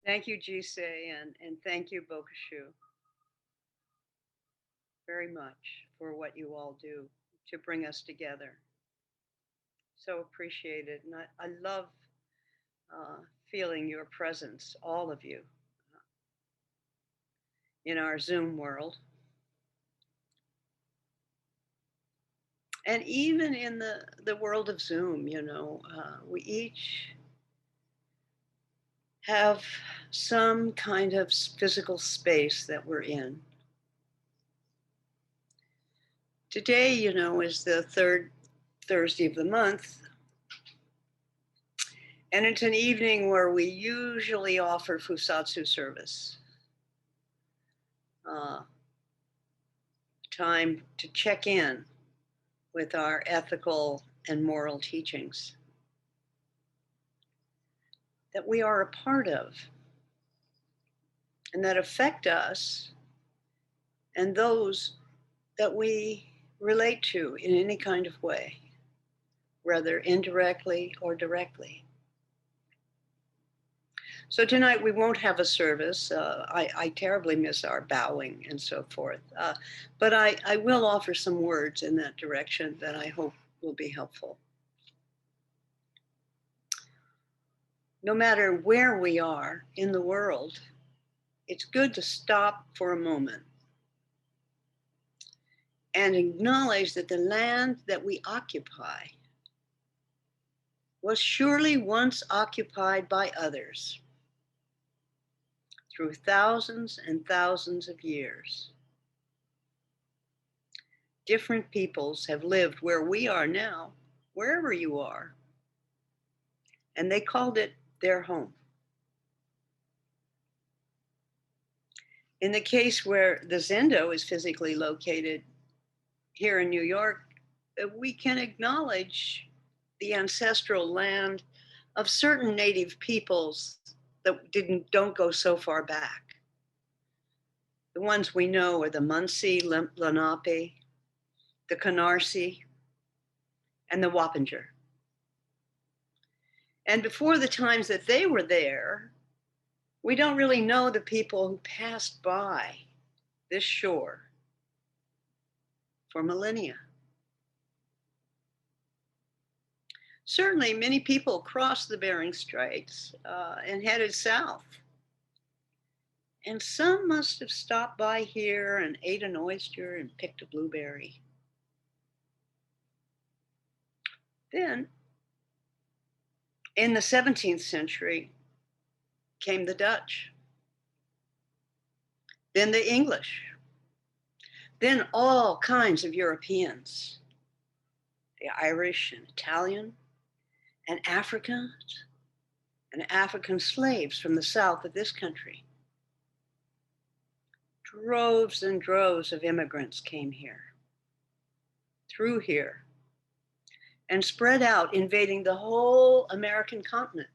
Thank you, Jisei, and thank you, Bokushu, very much for what you all do to bring us together. So appreciated. And I love uh, feeling your presence, all of you, in our Zoom world. And even in the world of Zoom, we each have some kind of physical space that we're in. Today, is the third Thursday of the month, and it's an evening where we usually offer fusatsu service. Uh, Time to check in with our ethical and moral teachings that we are a part of and that affect us and those that we relate to in any kind of way, whether indirectly or directly. So tonight we won't have a service. I terribly miss our bowing and so forth. But I will offer some words in that direction that I hope will be helpful. No matter where we are in the world, it's good to stop for a moment and acknowledge that the land that we occupy was surely once occupied by others through thousands and thousands of years. Different peoples have lived where we are now, wherever you are, and they called it their home. In the case where the Zendo is physically located here in New York, we can acknowledge the ancestral land of certain native peoples that don't go so far back. The ones we know are the Munsee, Lenape, the Canarsie, and the Wappinger. And before the times that they were there, we don't really know the people who passed by this shore for millennia. Certainly, many people crossed the Bering Straits and headed south. And some must have stopped by here and ate an oyster and picked a blueberry. Then, in the 17th century, came the Dutch, then the English, then all kinds of Europeans, the Irish and Italian, and Africans, and African slaves from the south of this country. Droves and droves of immigrants came here, through here, and spread out, invading the whole American continent,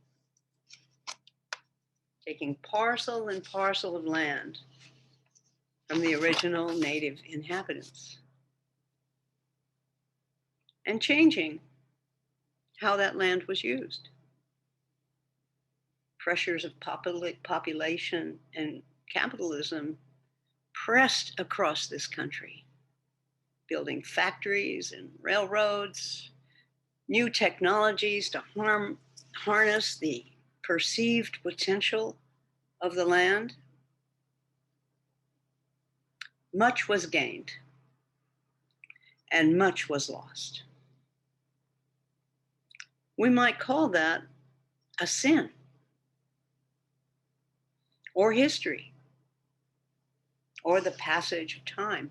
taking parcel and parcel of land from the original native inhabitants and changing how that land was used. Pressures of population and capitalism pressed across this country, building factories and railroads, new technologies to harness the perceived potential of the land. Much was gained and much was lost. We might call that a sin or history or the passage of time.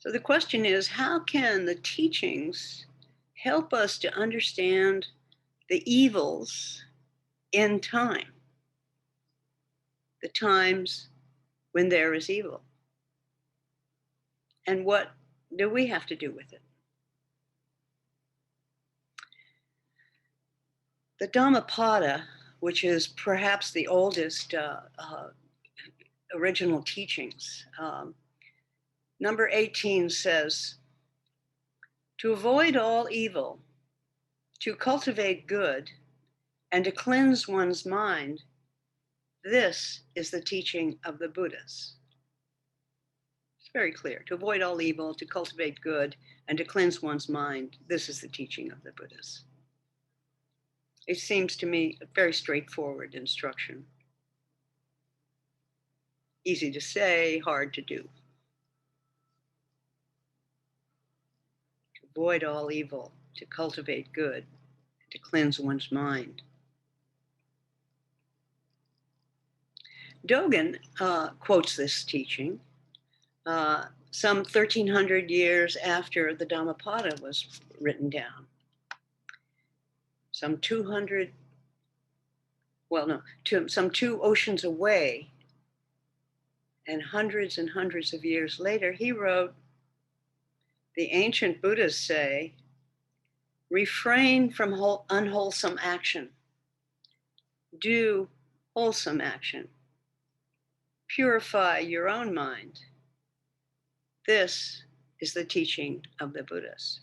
So the question is, how can the teachings help us to understand the evils in time, the times when there is evil? And what do we have to do with it? The Dhammapada, which is perhaps the oldest original teachings, number 18 says, to avoid all evil, to cultivate good, and to cleanse one's mind, this is the teaching of the Buddhas. It's very clear. To avoid all evil, to cultivate good, and to cleanse one's mind, this is the teaching of the Buddhas. It seems to me a very straightforward instruction. Easy to say, hard to do. To avoid all evil, to cultivate good, and to cleanse one's mind. Dogen quotes this teaching some 1,300 years after the Dhammapada was written down. Some 200, some 2 oceans away, and hundreds of years later, he wrote, the ancient Buddhas say, refrain from unwholesome action. Do wholesome action. Purify your own mind. This is the teaching of the Buddhas.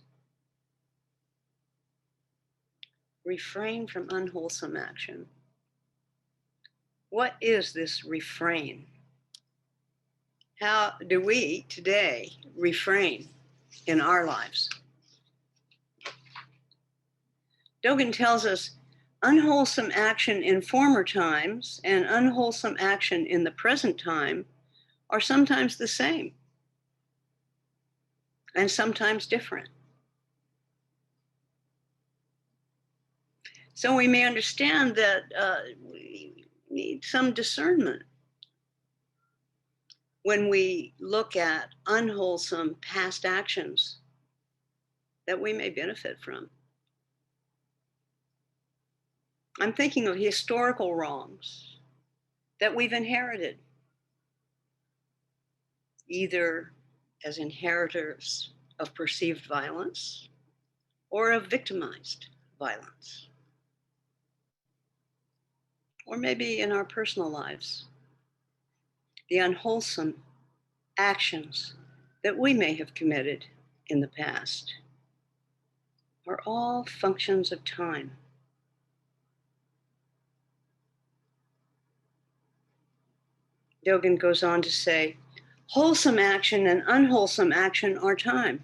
Refrain from unwholesome action. What is this refrain? How do we today refrain in our lives? Dogen tells us unwholesome action in former times and unwholesome action in the present time are sometimes the same and sometimes different. So we may understand that we need some discernment when we look at unwholesome past actions that we may benefit from. I'm thinking of historical wrongs that we've inherited, either as inheritors of perceived violence or of victimized violence, or maybe in our personal lives, the unwholesome actions that we may have committed in the past are all functions of time. Dogen goes on to say, wholesome action and unwholesome action are time.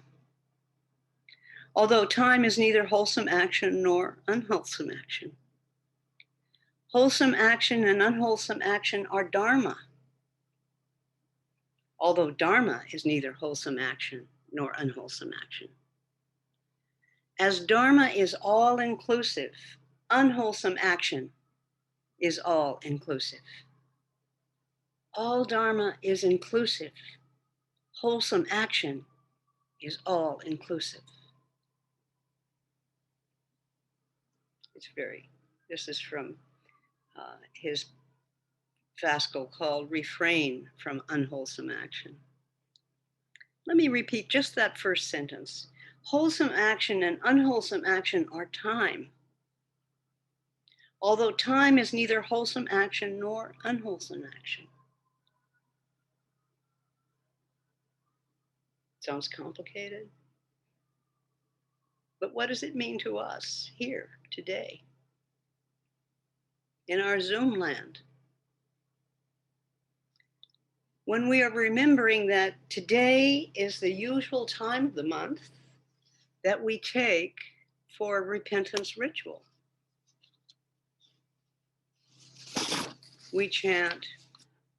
Although time is neither wholesome action nor unwholesome action. Wholesome action and unwholesome action are Dharma. Although Dharma is neither wholesome action nor unwholesome action. As Dharma is all inclusive, unwholesome action is all inclusive. All Dharma is inclusive. Wholesome action is all inclusive. This is from his fascicle called Refrain from Unwholesome Action. Let me repeat just that first sentence. Wholesome action and unwholesome action are time. Although time is neither wholesome action nor unwholesome action. Sounds complicated. But what does it mean to us here today? In our Zoom land? When we are remembering that today is the usual time of the month that we take for a repentance ritual. We chant,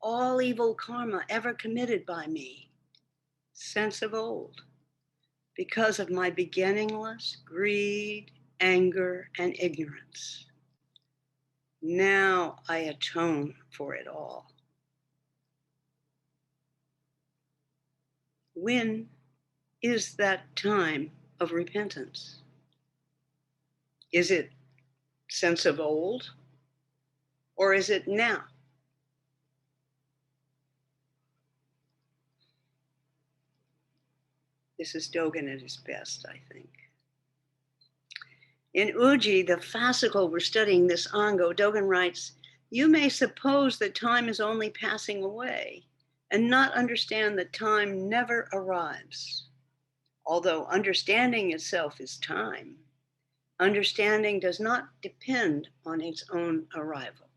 all evil karma ever committed by me, since of old, because of my beginningless greed, anger, and ignorance. Now I atone for it all. When is that time of repentance? Is it since of old, or is it now? This is Dogen at his best, I think. In Uji, the fascicle we're studying this Ango, Dogen writes, you may suppose that time is only passing away and not understand that time never arrives. Although understanding itself is time, Understanding does not depend on its own arrival.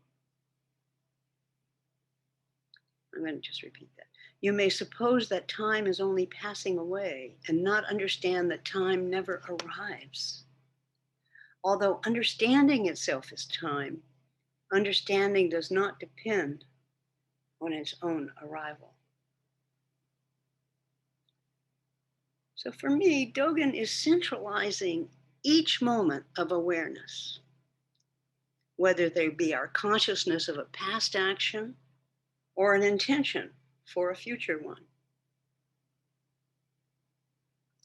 I'm going to just repeat that. You may suppose that time is only passing away and not understand that time never arrives. Although understanding itself is time, understanding does not depend on its own arrival. So for me, Dogen is centralizing each moment of awareness, whether they be our consciousness of a past action or an intention for a future one.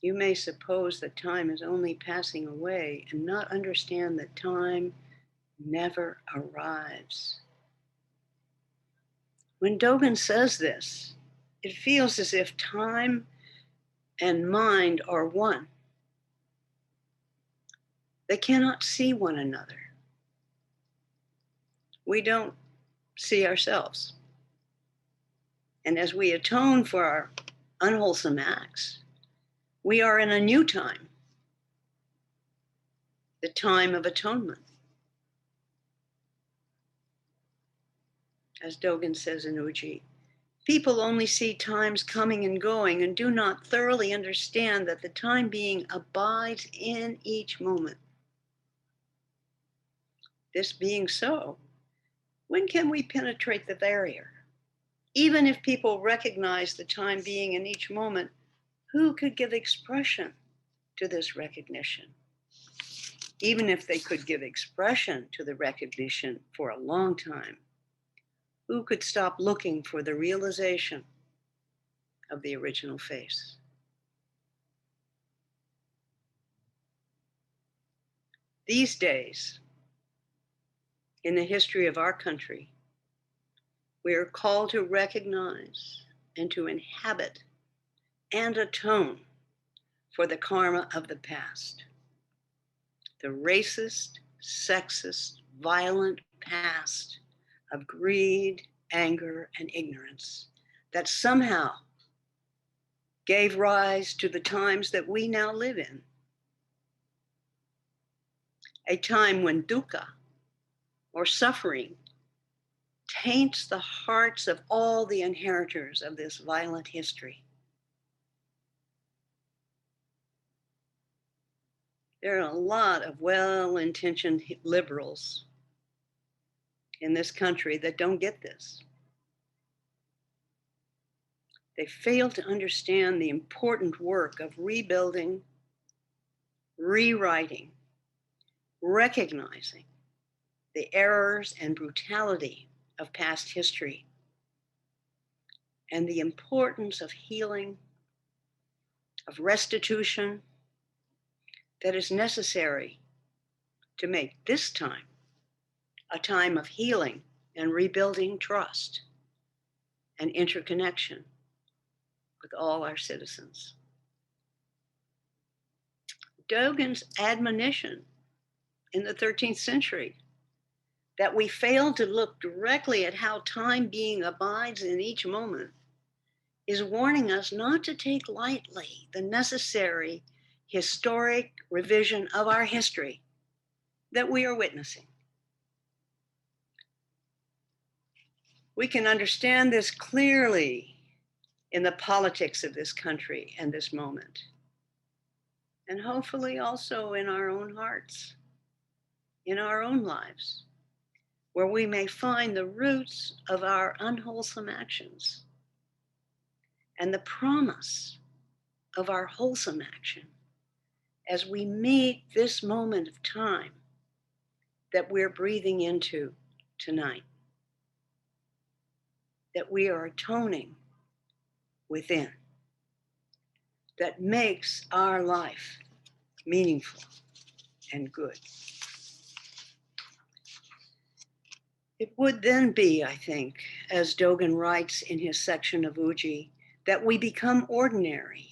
You may suppose that time is only passing away and not understand that time never arrives. When Dogen says this, it feels as if time and mind are one. They cannot see one another. We don't see ourselves. And as we atone for our unwholesome acts, we are in a new time, the time of atonement. As Dogen says in Uji, people only see times coming and going and do not thoroughly understand that the time being abides in each moment. This being so, when can we penetrate the barrier? Even if people recognize the time being in each moment, who could give expression to this recognition? Even if they could give expression to the recognition for a long time, who could stop looking for the realization of the original face? These days, in the history of our country, we are called to recognize and to inhabit and atone for the karma of the past. The racist, sexist, violent past of greed, anger, and ignorance that somehow gave rise to the times that we now live in. A time when dukkha, or suffering, taints the hearts of all the inheritors of this violent history. There are a lot of well-intentioned liberals in this country that don't get this. They fail to understand the important work of rebuilding, rewriting, recognizing the errors and brutality of past history, and the importance of healing, of restitution that is necessary to make this time a time of healing and rebuilding trust and interconnection with all our citizens. Dogen's admonition in the 13th century that we fail to look directly at how time being abides in each moment is warning us not to take lightly the necessary historic revision of our history that we are witnessing. We can understand this clearly in the politics of this country and this moment, and hopefully also in our own hearts, in our own lives, where we may find the roots of our unwholesome actions and the promise of our wholesome action as we meet this moment of time that we're breathing into tonight, that we are atoning within, that makes our life meaningful and good. It would then be, I think, as Dogen writes in his section of Uji, that we become ordinary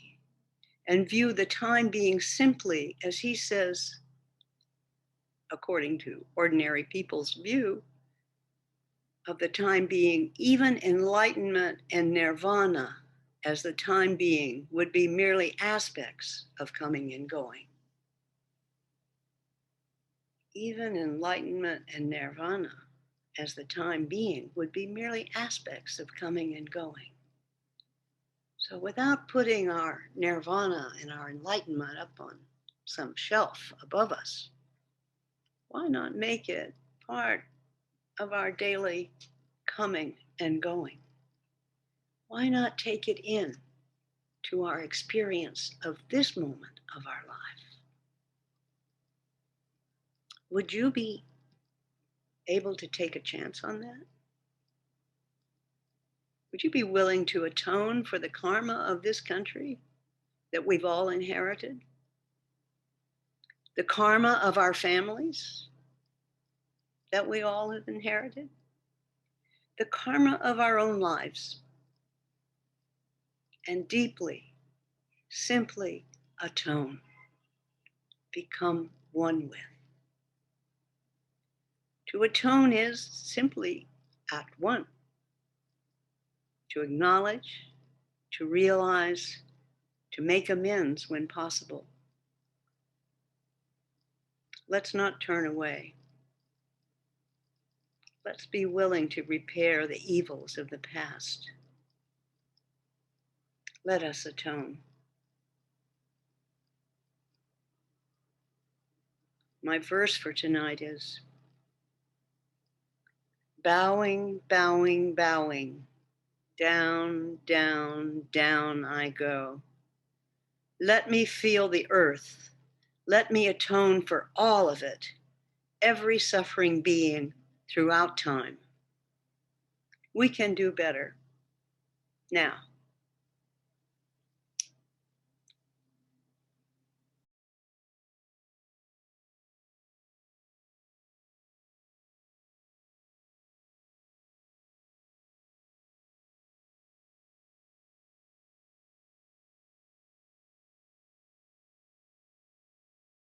and view the time being simply, as he says, according to ordinary people's view of the time being, even enlightenment and nirvana as the time being would be merely aspects of coming and going. even enlightenment and nirvana as the time being would be merely aspects of coming and going. So without putting our nirvana and our enlightenment up on some shelf above us, why not make it part of our daily coming and going? Why not take it in to our experience of this moment of our life? Would you be able to take a chance on that? Would you be willing to atone for the karma of this country that we've all inherited? The karma of our families that we all have inherited? The karma of our own lives? And deeply, simply atone, become one with. To atone is simply at one. To acknowledge, to realize, to make amends when possible. Let's not turn away. Let's be willing to repair the evils of the past. Let us atone. My verse for tonight is bowing, bowing, bowing. Down, down, down I go. Let me feel the earth. Let me atone for all of it, every suffering being throughout time. We can do better. Now,